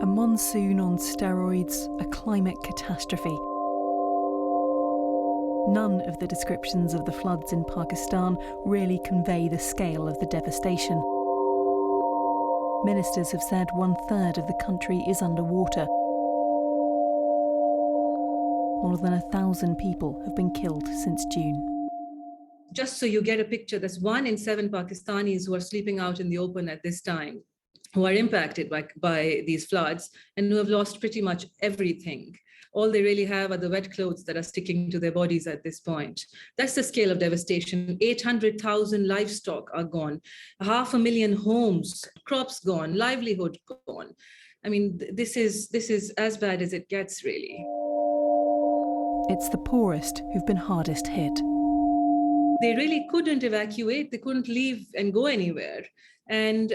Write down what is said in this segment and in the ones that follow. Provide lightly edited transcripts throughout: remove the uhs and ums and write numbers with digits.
A monsoon on steroids, a climate catastrophe. None of the descriptions of the floods in Pakistan really convey the scale of the devastation. Ministers have said 1/3 of the country is underwater. More than 1,000 people have been killed since June. Just so you get a picture, there's 1 in 7 Pakistanis who are sleeping out in the open at this time, who are impacted by these floods and who have lost pretty much everything. All they really have are the wet clothes that are sticking to their bodies at this point. That's the scale of devastation. 800,000 livestock are gone, 500,000 homes, crops gone, livelihood gone. I mean, this is as bad as it gets, really. It's the poorest who've been hardest hit. They really couldn't evacuate, they couldn't leave and go anywhere. And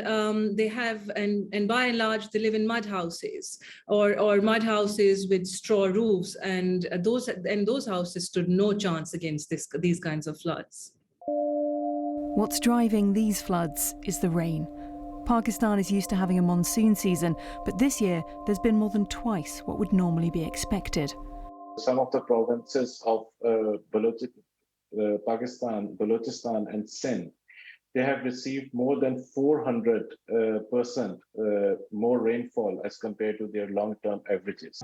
they have, and by and large, they live in mud houses or mud houses with straw roofs. And those houses stood no chance against these kinds of floods. What's driving these floods is the rain. Pakistan is used to having a monsoon season, but this year there's been more than twice what would normally be expected. Some of the provinces of Pakistan, Balochistan and Sindh, they have received more than 400% more rainfall as compared to their long-term averages.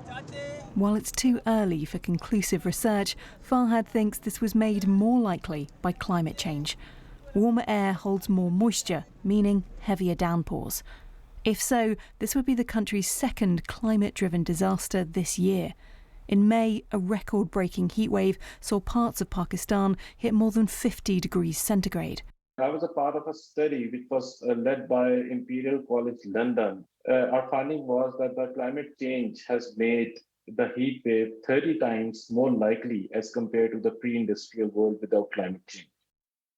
While it's too early for conclusive research, Fahad thinks this was made more likely by climate change. Warmer air holds more moisture, meaning heavier downpours. If so, this would be the country's second climate-driven disaster this year. In May, a record-breaking heatwave saw parts of Pakistan hit more than 50 degrees centigrade. I was a part of a study which was led by Imperial College London. Our finding was that the climate change has made the heat wave 30 times more likely as compared to the pre-industrial world without climate change.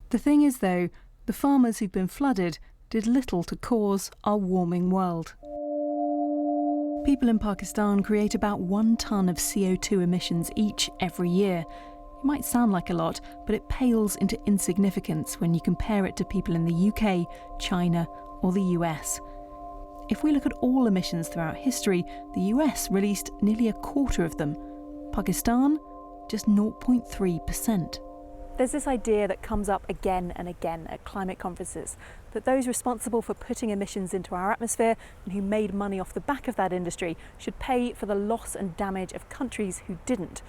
The thing is, though, the farmers who've been flooded did little to cause our warming world. People in Pakistan create about 1 tonne of CO2 emissions each every year. It might sound like a lot, but it pales into insignificance when you compare it to people in the UK, China or the US. If we look at all emissions throughout history, the US released nearly 1/4 of them. Pakistan, just 0.3%. There's this idea that comes up again and again at climate conferences, that those responsible for putting emissions into our atmosphere and who made money off the back of that industry should pay for the loss and damage of countries who didn't.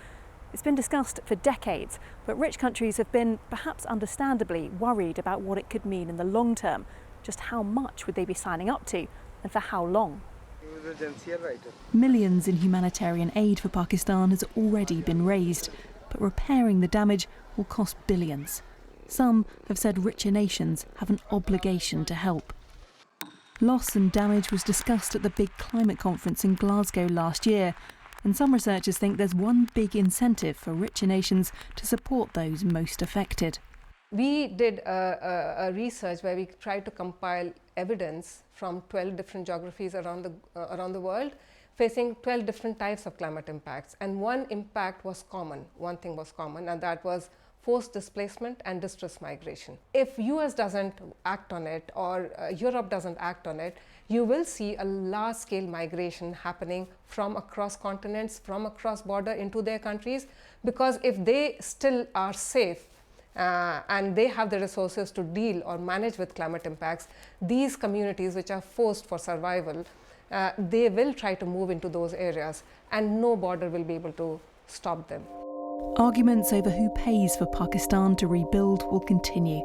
It's been discussed for decades, but rich countries have been, perhaps understandably, worried about what it could mean in the long term. Just how much would they be signing up to, and for how long? Millions in humanitarian aid for Pakistan has already been raised, but repairing the damage will cost billions. Some have said richer nations have an obligation to help. Loss and damage was discussed at the big climate conference in Glasgow last year, and some researchers think there's one big incentive for richer nations to support those most affected. We did a research where we tried to compile evidence from 12 different geographies around the world, facing 12 different types of climate impacts. And one impact was common, one thing was common, and that was forced displacement and distress migration. If US doesn't act on it or Europe doesn't act on it, you will see a large-scale migration happening from across continents, from across border into their countries, because if they still are safe and they have the resources to deal or manage with climate impacts, these communities which are forced for survival, they will try to move into those areas, and no border will be able to stop them. Arguments over who pays for Pakistan to rebuild will continue.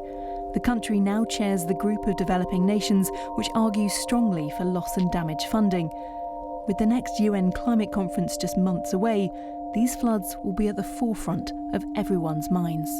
The country now chairs the group of developing nations which argues strongly for loss and damage funding. With the next UN climate conference just months away, these floods will be at the forefront of everyone's minds.